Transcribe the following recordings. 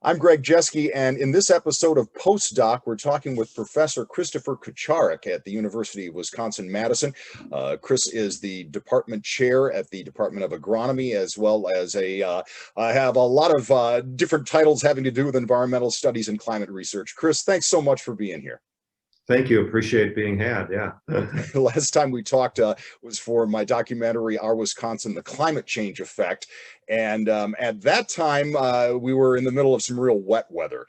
I'm Greg Jeske, and in this episode of Postdoc, we're talking with Professor Christopher Kucharik at the University of Wisconsin-Madison. Chris is the department chair at the Department of Agronomy, as well as I have a lot of different titles having to do with environmental studies and climate research. Chris, thanks so much for being here. Thank you. Appreciate being had. Yeah. Last time we talked was for my documentary, Our Wisconsin, The Climate Change Effect. And at that time, we were in the middle of some real wet weather.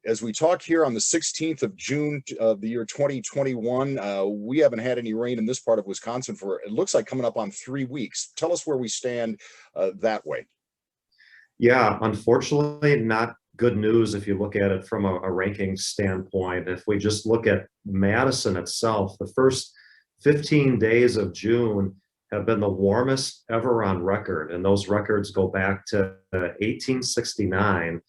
As we talk here on the 16th of June of the year 2021, we haven't had any rain in this part of Wisconsin for, it looks like, coming up on 3 weeks. Tell us where we stand that way. Yeah, unfortunately, not good news if you look at it from a ranking standpoint. If we just look at Madison itself, the first 15 days of June have been the warmest ever on record, and those records go back to 1869.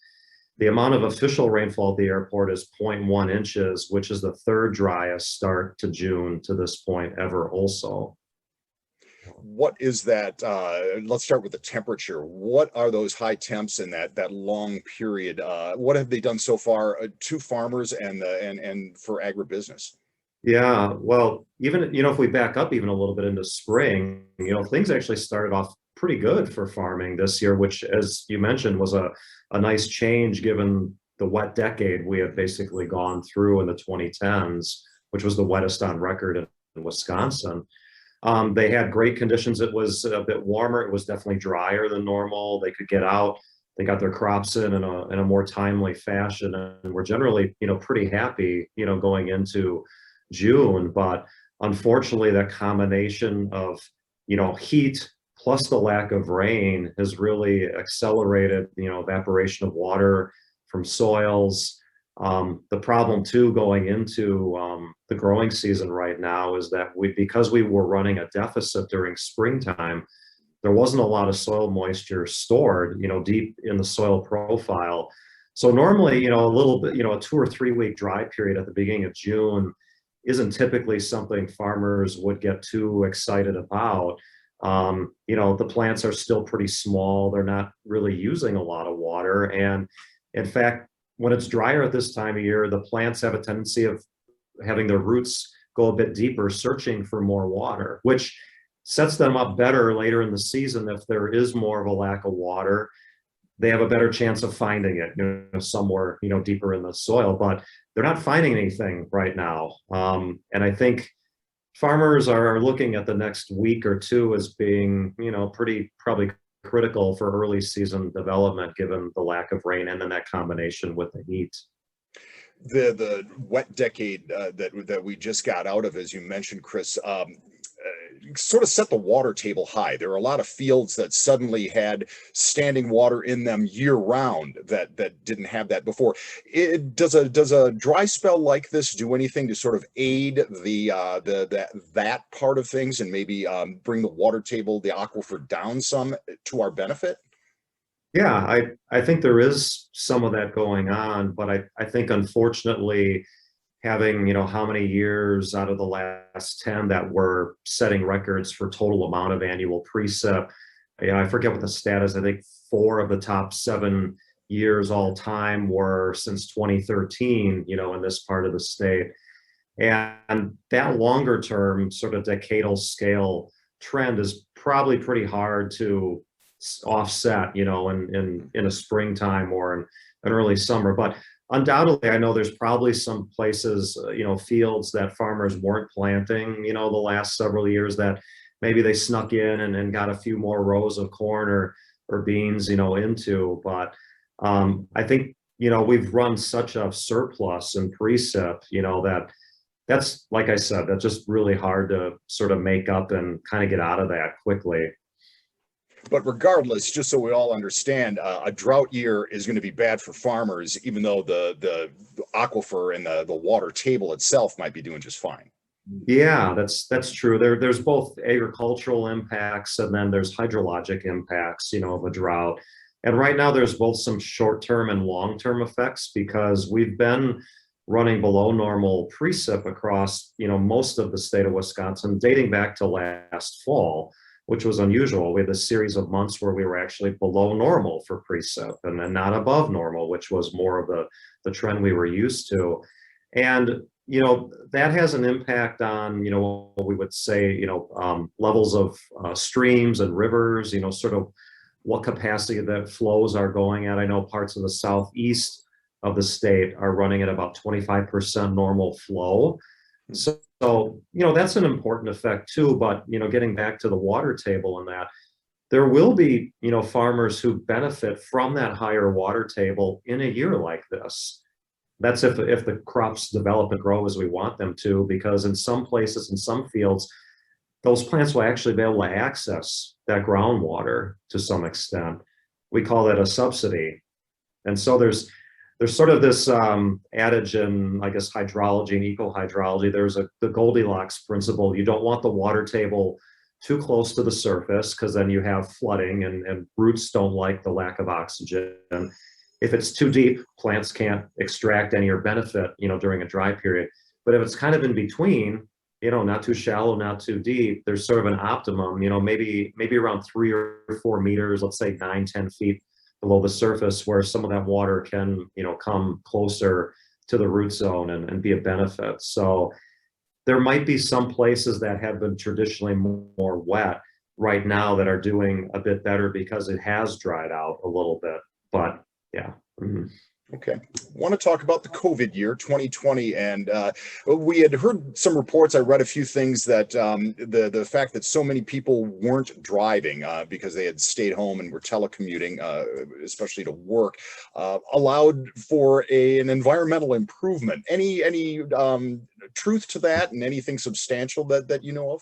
The amount of official rainfall at the airport is 0.1 inches, which is the third driest start to June to this point ever also. What is that? Let's start with the temperature. What are those high temps in that long period? What have they done so far to farmers and for agribusiness? Yeah, well, even, if we back up even a little bit into spring, things actually started off pretty good for farming this year, which, as you mentioned, was a nice change given the wet decade we had basically gone through in the 2010s, which was the wettest on record in Wisconsin. They had great conditions. It was a bit warmer. It was definitely drier than normal. They could get out. They got their crops in a more timely fashion, and we're generally, pretty happy, going into June. But unfortunately, that combination of, heat plus the lack of rain has really accelerated, evaporation of water from soils. The problem too going into the growing season right now is that because we were running a deficit during springtime, there wasn't a lot of soil moisture stored, deep in the soil profile. So normally, a little bit, a 2 or 3 week dry period at the beginning of June isn't typically something farmers would get too excited about. The plants are still pretty small. They're not really using a lot of water. And in fact, when it's drier at this time of year, the plants have a tendency of having their roots go a bit deeper, searching for more water, which sets them up better later in the season. If there is more of a lack of water, they have a better chance of finding it, somewhere, deeper in the soil, but they're not finding anything right now. And I think farmers are looking at the next week or two as being, pretty probably critical for early season development, given the lack of rain and then that combination with the heat. The wet decade that we just got out of, as you mentioned, Chris, sort of set the water table high. There are a lot of fields that suddenly had standing water in them year round that didn't have that before. Does a dry spell like this do anything to sort of aid that part of things and maybe bring the water table, the aquifer, down some to our benefit? Yeah, I think there is some of that going on, but I think unfortunately having, how many years out of the last 10 that were setting records for total amount of annual precip. I forget what the stat is. I think 4 of the top 7 years all time were since 2013, in this part of the state. And that longer term sort of decadal scale trend is probably pretty hard to offset, in a springtime or in an early summer. But undoubtedly, I know there's probably some places, fields that farmers weren't planting, the last several years that maybe they snuck in and got a few more rows of corn or beans, into. But I think, we've run such a surplus in precip, that's, like I said, that's just really hard to sort of make up and kind of get out of that quickly. But regardless, just so we all understand, a drought year is going to be bad for farmers, even though the aquifer and the water table itself might be doing just fine. Yeah, that's true. There's both agricultural impacts and then there's hydrologic impacts, of a drought. And right now there's both some short-term and long-term effects because we've been running below normal precip across, most of the state of Wisconsin dating back to last fall. which was unusual. We had a series of months where we were actually below normal for precip and then not above normal, which was more of the trend we were used to. And, that has an impact on, what we would say, levels of streams and rivers, sort of what capacity that flows are going at. I know parts of the southeast of the state are running at about 25% normal flow. So, that's an important effect too. But, getting back to the water table and that, there will be, farmers who benefit from that higher water table in a year like this. That's if the crops develop and grow as we want them to, because in some places, in some fields, those plants will actually be able to access that groundwater to some extent. We call that a subsidy. And so there's sort of this adage in, I guess, hydrology and eco-hydrology. There's the Goldilocks principle. You don't want the water table too close to the surface, because then you have flooding and roots don't like the lack of oxygen. If it's too deep, plants can't extract any or benefit, during a dry period. But if it's kind of in between, not too shallow, not too deep, there's sort of an optimum, maybe around 3 or 4 meters, let's say 9, 10 feet below the surface, where some of that water can, come closer to the root zone and be a benefit. So there might be some places that have been traditionally more wet right now that are doing a bit better because it has dried out a little bit. But yeah. Mm-hmm. Okay. I want to talk about the COVID year, 2020, and we had heard some reports. I read a few things that the fact that so many people weren't driving because they had stayed home and were telecommuting, especially to work, allowed for an environmental improvement. Any truth to that, and anything substantial that you know of?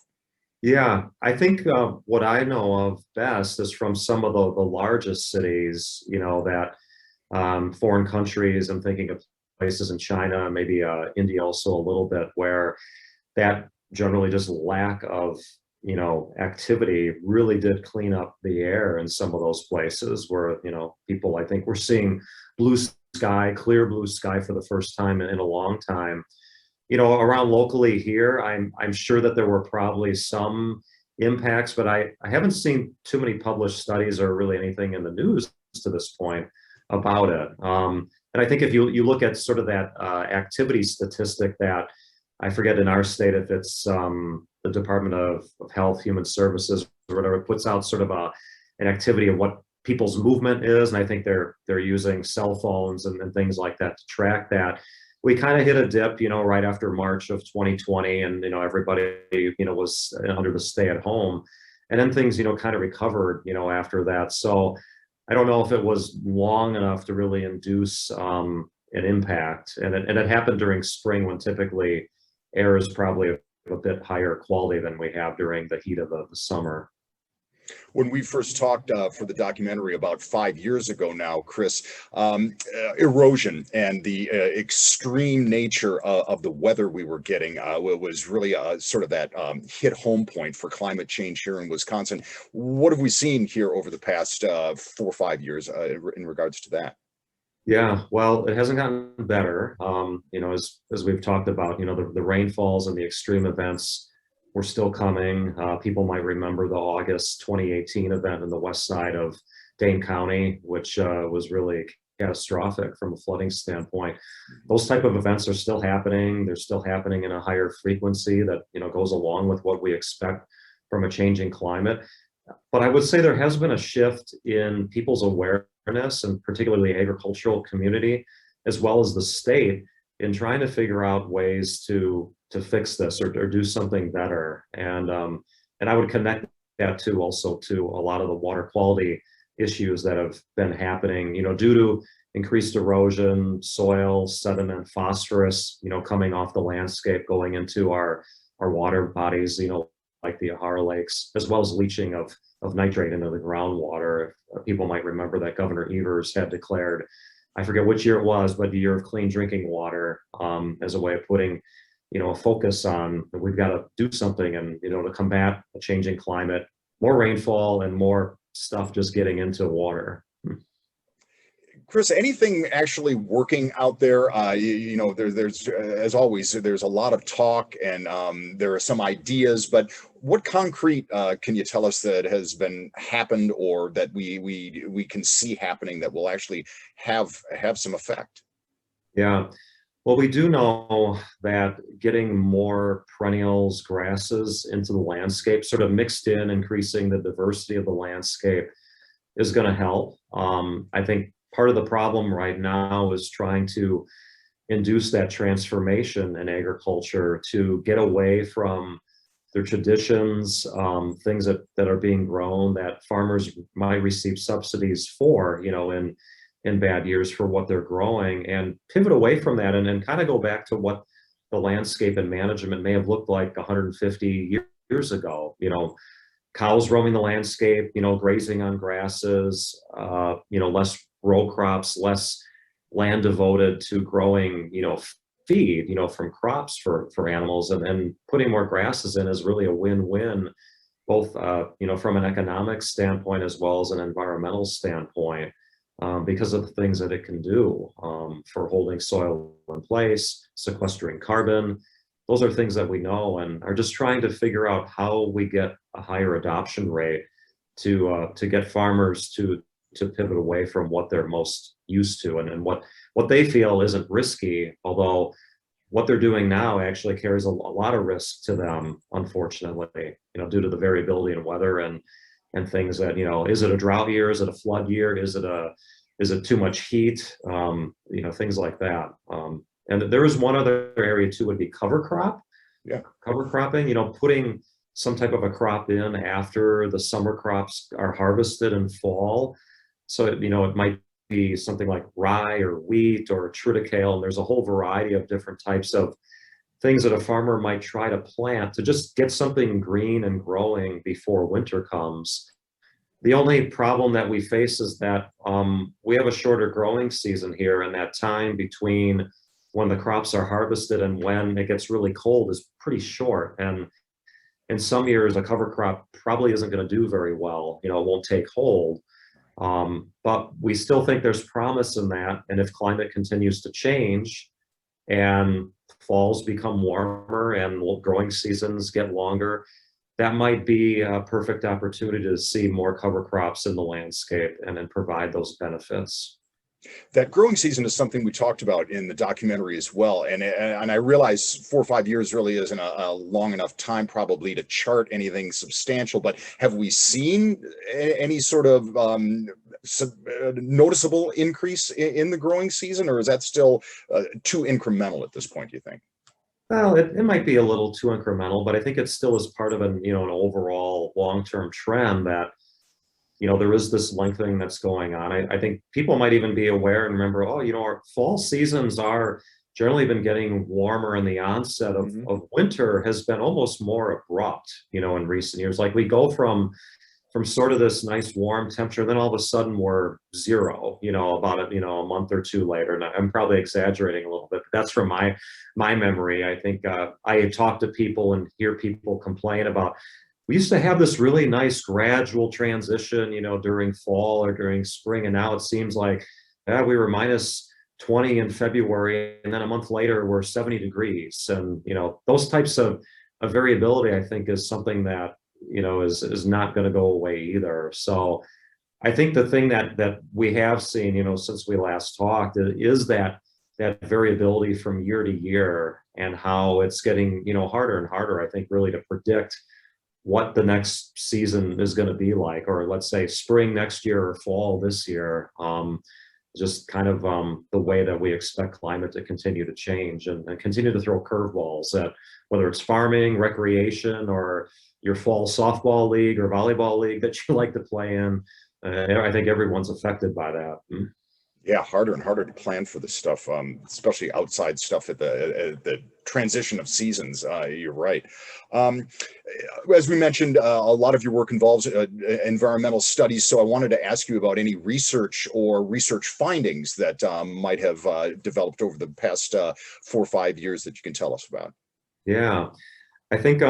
Yeah, I think what I know of best is from some of the largest cities, that foreign countries. I'm thinking of places in China, maybe India also a little bit, where that generally just lack of, activity really did clean up the air in some of those places where, people, I think we're seeing blue sky, clear blue sky for the first time in a long time. Around locally here, I'm sure that there were probably some impacts, but I haven't seen too many published studies or really anything in the news to this point about it. And I think if you look at sort of that activity statistic that, I forget in our state if it's the Department of Health, Human Services, or whatever, puts out sort of an activity of what people's movement is. And I think they're using cell phones and things like that to track that. We kind of hit a dip, right after March of 2020, and everybody, was under the stay at home, and then things, kind of recovered, after that. So I don't know if it was long enough to really induce an impact, and it happened during spring when typically air is probably a bit higher quality than we have during the heat of the summer. When we first talked for the documentary about 5 years ago now, Chris, erosion and the extreme nature of the weather we were getting was really sort of that hit home point for climate change here in Wisconsin. What have we seen here over the past 4 or 5 years in regards to that? Yeah, well, it hasn't gotten better. As we've talked about, the rainfalls and the extreme events were still coming. People might remember the August 2018 event in the west side of Dane County, which was really catastrophic from a flooding standpoint. Those type of events are still happening. They're still happening in a higher frequency that goes along with what we expect from a changing climate. But I would say there has been a shift in people's awareness, and particularly the agricultural community, as well as the state, in trying to figure out ways to fix this or do something better. And I would connect that to also to a lot of the water quality issues that have been happening, due to increased erosion, soil, sediment, phosphorus, coming off the landscape, going into our water bodies, like the Yahara lakes, as well as leaching of nitrate into the groundwater. People might remember that Governor Evers had declared, I forget which year it was, but the year of clean drinking water, as a way of putting, a focus on that we've got to do something and, to combat a changing climate, more rainfall and more stuff just getting into water. Chris, anything actually working out there? There's as always, there's a lot of talk and there are some ideas, but what concrete can you tell us that has been happened or that we can see happening that will actually have some effect? Yeah. Well, we do know that getting more perennials, grasses into the landscape, sort of mixed in, increasing the diversity of the landscape is going to help. I think part of the problem right now is trying to induce that transformation in agriculture to get away from their traditions, things that are being grown that farmers might receive subsidies for, in bad years for what they're growing, and pivot away from that and kind of go back to what the landscape and management may have looked like 150 years ago. Cows roaming the landscape, grazing on grasses, less row crops, less land devoted to growing, feed, from crops for animals, and putting more grasses in is really a win-win, both, from an economic standpoint as well as an environmental standpoint, because of the things that it can do for holding soil in place, sequestering carbon. Those are things that we know and are just trying to figure out how we get a higher adoption rate to get farmers to pivot away from what they're most used to and what they feel isn't risky, although what they're doing now actually carries a lot of risk to them, unfortunately, due to the variability in weather and things that, is it a drought year? Is it a flood year? Is it too much heat? Things like that. And there is one other area too, would be cover crop. Yeah. Cover cropping, putting some type of a crop in after the summer crops are harvested in fall. So, it might be something like rye or wheat or triticale. And there's a whole variety of different types of things that a farmer might try to plant to just get something green and growing before winter comes. The only problem that we face is that we have a shorter growing season here, and that time between when the crops are harvested and when it gets really cold is pretty short. And in some years, a cover crop probably isn't going to do very well. It won't take hold. But we still think there's promise in that. And if climate continues to change and falls become warmer and growing seasons get longer, that might be a perfect opportunity to see more cover crops in the landscape and then provide those benefits. That growing season is something we talked about in the documentary as well. And I realize 4 or 5 years really isn't a long enough time probably to chart anything substantial, but have we seen any sort of noticeable increase in the growing season, or is that still too incremental at this point, do you think? Well, it might be a little too incremental, but I think it still is part of an overall long-term trend that there is this lengthening that's going on. I think people might even be aware and remember, our fall seasons are generally been getting warmer, and the onset of winter has been almost more abrupt, in recent years. Like we go from sort of this nice warm temperature, then all of a sudden we're zero, about a month or two later. And I'm probably exaggerating a little bit, but that's from my memory. I think I talk to people and hear people complain about, we used to have this really nice gradual transition, during fall or during spring. And now it seems like we were -20 in February, and then a month later we're 70 degrees. And, those types of variability, I think, is something that, is not going to go away either. So I think the thing that we have seen, since we last talked is that variability from year to year, and how it's getting, harder and harder, I think, really to predict what the next season is going to be like, or let's say spring next year or fall this year. Just kind of the way that we expect climate to continue to change and continue to throw curveballs at whether it's farming, recreation, or your fall softball league or volleyball league that you like to play in. I think everyone's affected by that. Yeah, harder and harder to plan for this stuff, especially outside stuff at the transition of seasons. You're right. As we mentioned, a lot of your work involves environmental studies. So I wanted to ask you about any research or research findings that might have developed over the past 4 or 5 years that you can tell us about. Yeah, I think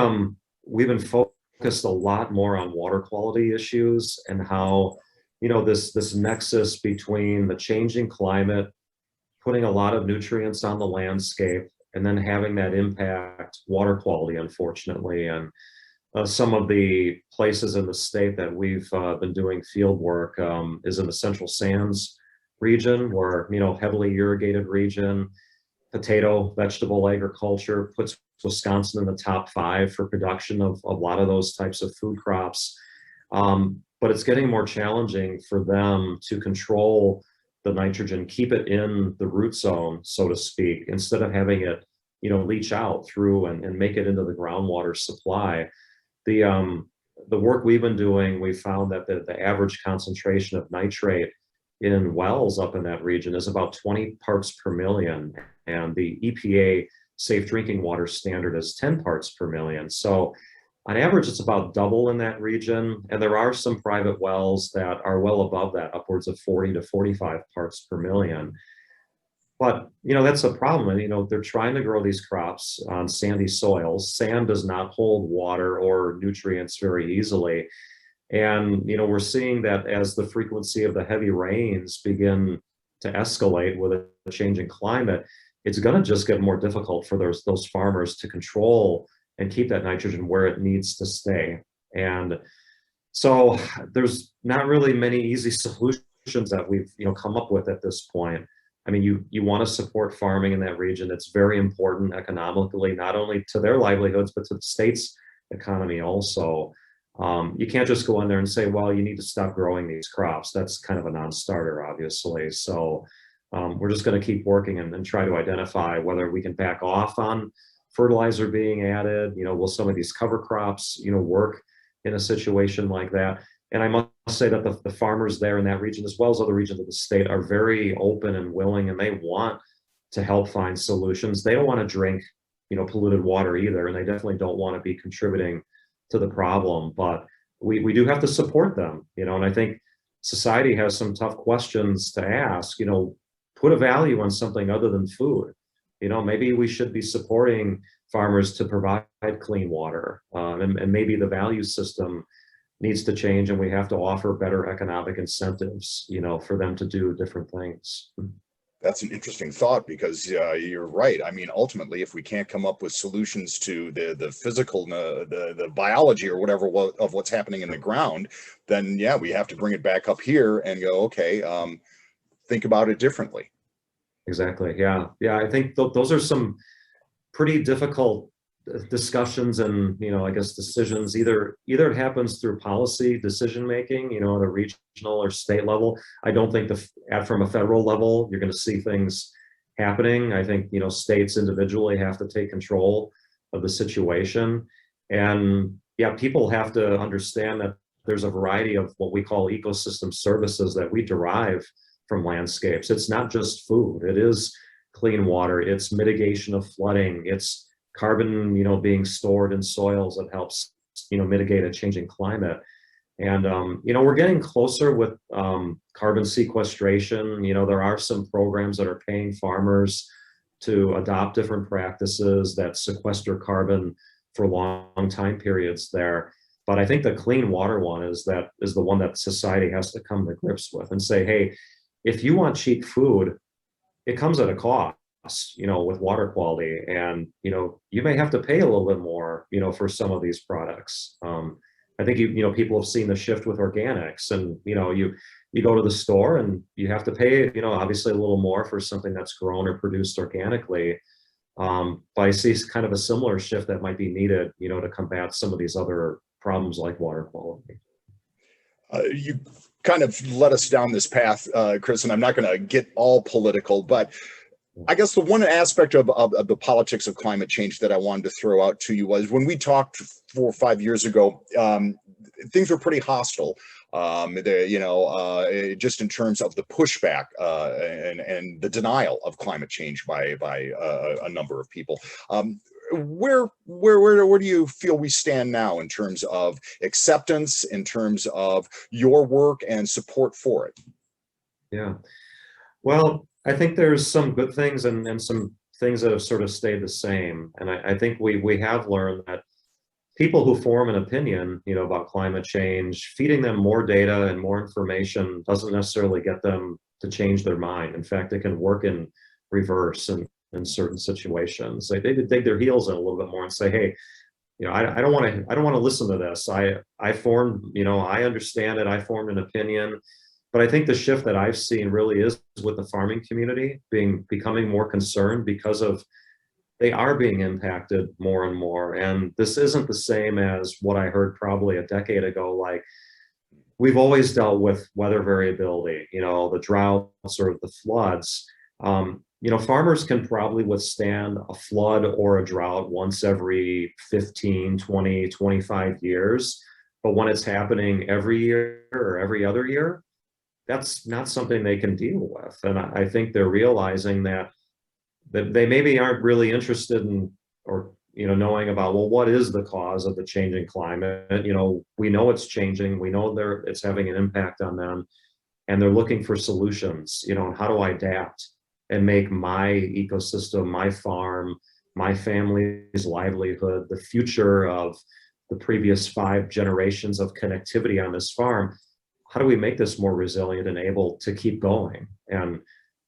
we've been focused a lot more on water quality issues and how this nexus between the changing climate, putting a lot of nutrients on the landscape, and then having that impact water quality, unfortunately. And some of the places in the state that we've been doing field work is in the Central Sands region, where, heavily irrigated region, potato, vegetable agriculture puts Wisconsin in the top 5 for production of a lot of those types of food crops. But it's getting more challenging for them to control the nitrogen, keep it in the root zone, so to speak, instead of having it, leach out through and make it into the groundwater supply. The work we've been doing, we found that the average concentration of nitrate in wells up in that region is about 20 parts per million, and the EPA safe drinking water standard is 10 parts per million. So on average, it's about double in that region, and there are some private wells that are well above that, upwards of 40 to 45 parts per million. But, that's a problem. And, they're trying to grow these crops on sandy soils. Sand does not hold water or nutrients very easily. And, we're seeing that as the frequency of the heavy rains begin to escalate with a changing climate, it's going to just get more difficult for those farmers to control and keep that nitrogen where it needs to stay. And so there's not really many easy solutions that we've, come up with at this point. I mean, you want to support farming in that region. It's very important economically, not only to their livelihoods, but to the state's economy also. You can't just go in there and say, well, you need to stop growing these crops. That's kind of a non-starter, obviously. So we're just going to keep working and try to identify whether we can back off on fertilizer being added. Will some of these cover crops, work in a situation like that? And I must say that the farmers there in that region, as well as other regions of the state, are very open and willing, and they want to help find solutions. They don't want to drink, polluted water either, and they definitely don't want to be contributing to the problem. But we do have to support them, and I think society has some tough questions to ask. Put a value on something other than food. Maybe we should be supporting farmers to provide clean water, and maybe the value system needs to change, and we have to offer better economic incentives, for them to do different things. That's an interesting thought, because you're right. I mean, ultimately, if we can't come up with solutions to the physical, the biology or whatever of what's happening in the ground, then yeah, we have to bring it back up here and go, okay, think about it differently. Exactly. Yeah. I think those are some pretty difficult discussions and, I guess decisions. Either it happens through policy decision making, at a regional or state level. I don't think from a federal level you're going to see things happening. I think, states individually have to take control of the situation. And yeah, people have to understand that there's a variety of what we call ecosystem services that we derive from landscapes. It's not just food. It is clean water. It's mitigation of flooding. It's carbon, being stored in soils that helps, mitigate a changing climate. And, we're getting closer with carbon sequestration. There are some programs that are paying farmers to adopt different practices that sequester carbon for long time periods there. But I think the clean water one is the one that society has to come to grips with and say, hey, if you want cheap food, it comes at a cost, with water quality. And, you may have to pay a little bit more, for some of these products. I think, people have seen the shift with organics, and, you go to the store and you have to pay, obviously a little more for something that's grown or produced organically. But I see kind of a similar shift that might be needed, to combat some of these other problems like water quality. You kind of led us down this path, Chris, and I'm not going to get all political, but I guess the one aspect of the politics of climate change that I wanted to throw out to you was, when we talked 4 or 5 years ago, things were pretty hostile. Just in terms of the pushback and the denial of climate change by a number of people. Where do you feel we stand now in terms of acceptance, in terms of your work and support for it? Yeah, well, I think there's some good things and some things that have sort of stayed the same. And I think we have learned that people who form an opinion, about climate change, feeding them more data and more information doesn't necessarily get them to change their mind. In fact, it can work in reverse in certain situations. They dig their heels in a little bit more and say, hey, I don't want to, listen to this. I formed, I understand it. I formed an opinion, but I think the shift that I've seen really is with the farming community becoming more concerned because of they are being impacted more and more. And this isn't the same as what I heard probably a decade ago. Like, we've always dealt with weather variability, the droughts or the floods. Farmers can probably withstand a flood or a drought once every 15, 20, 25 years. But when it's happening every year or every other year, that's not something they can deal with. And I think they're realizing that they maybe aren't really interested in, or knowing about, well, what is the cause of the changing climate? We know it's changing. We know it's having an impact on them, and they're looking for solutions. How do I adapt and make my ecosystem, my farm, my family's livelihood, the future of the previous 5 generations of connectivity on this farm? How do we make this more resilient and able to keep going? And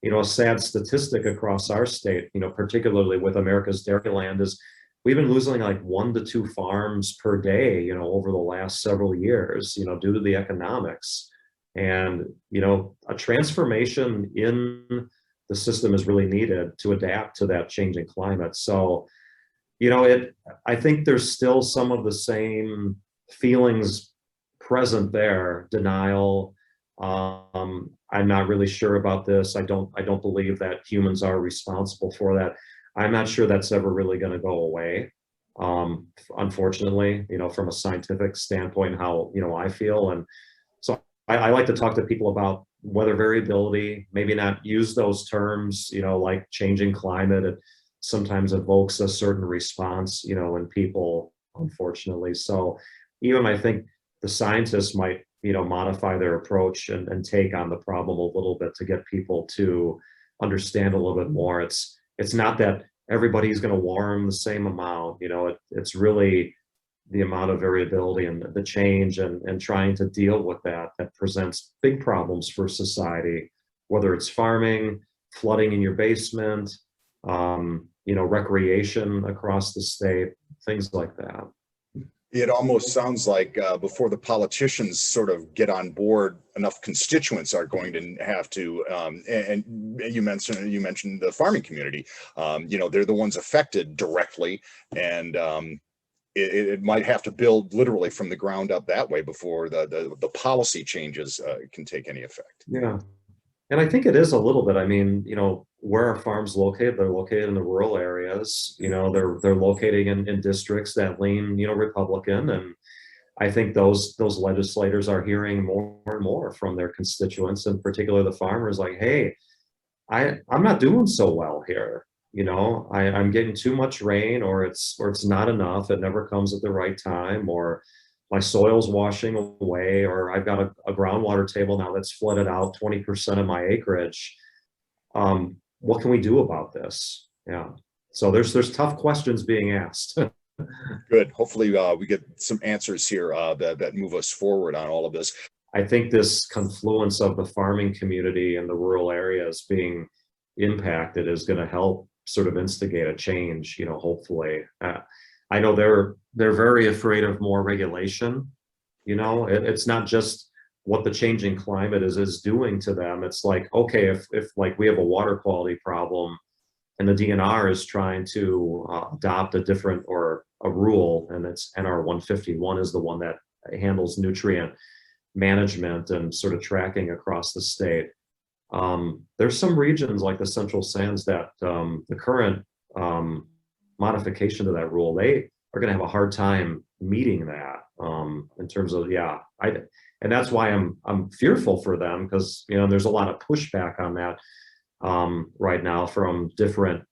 a sad statistic across our state, particularly with America's dairyland, is we've been losing like 1 to 2 farms per day, over the last several years, due to the economics. And, a transformation in the system is really needed to adapt to that changing climate. So, I think there's still some of the same feelings present there, denial. I'm not really sure about this. I don't believe that humans are responsible for that. I'm not sure that's ever really going to go away. Unfortunately, from a scientific standpoint, how, I feel. And so I like to talk to people about weather variability, maybe not use those terms, like changing climate. It sometimes evokes a certain response, in people, unfortunately. So even I think the scientists might, modify their approach and take on the problem a little bit to get people to understand a little bit more. It's not that everybody's going to warm the same amount, it's really the amount of variability and the change and trying to deal with that presents big problems for society, whether it's farming, flooding in your basement, recreation across the state, things like that. It almost sounds like before the politicians sort of get on board, enough constituents are going to have to. And you mentioned the farming community. They're the ones affected directly, and it might have to build literally from the ground up that way before the policy changes can take any effect. Yeah. And I think it is a little bit. I mean, where are farms located? They're located in the rural areas. They're located in districts that lean, Republican. And I think those legislators are hearing more and more from their constituents, and particularly the farmers, like, hey, I'm not doing so well here. I'm getting too much rain, or it's not enough. It never comes at the right time, or my soil's washing away, or I've got a groundwater table now that's flooded out 20% of my acreage. What can we do about this? Yeah. So there's tough questions being asked. Good. Hopefully we get some answers here that move us forward on all of this. I think this confluence of the farming community and the rural areas being impacted is going to help sort of instigate a change, hopefully. I know they're very afraid of more regulation. It's not just what the changing climate is doing to them. It's like, okay, if like we have a water quality problem and the DNR is trying to adopt a different or a rule, and it's NR 151 is the one that handles nutrient management and sort of tracking across the state. There's some regions like the Central Sands that the current modification to that rule, they are going to have a hard time meeting that in terms of, and that's why I'm fearful for them, because there's a lot of pushback on that right now from different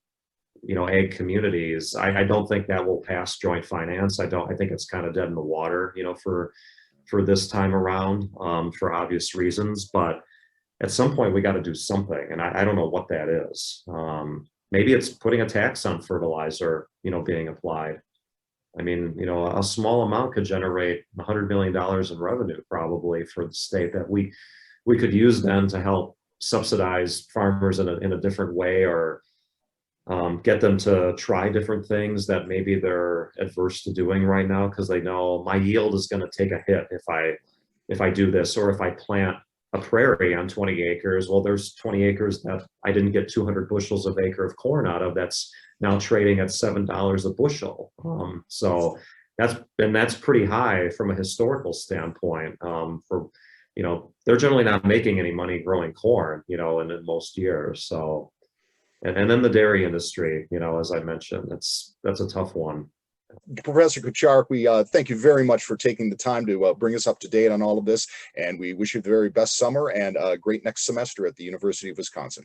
ag communities. I don't think that will pass joint finance. I think it's kind of dead in the water for this time around for obvious reasons. But at some point we got to do something, and I don't know what that is. Maybe it's putting a tax on fertilizer, being applied. I mean, a small amount could generate $100 million in revenue probably for the state that we could use then to help subsidize farmers in a different way, or get them to try different things that maybe they're adverse to doing right now because they know my yield is going to take a hit if I do this, or if I plant a prairie on 20 acres. Well, there's 20 acres that I didn't get 200 bushels of acre of corn out of. That's now trading at $7 a bushel. So that's pretty high from a historical standpoint. For they're generally not making any money growing corn, in most years. So, and then the dairy industry, as I mentioned, that's a tough one. Professor Kucharik, we thank you very much for taking the time to bring us up to date on all of this, and we wish you the very best summer and a great next semester at the University of Wisconsin.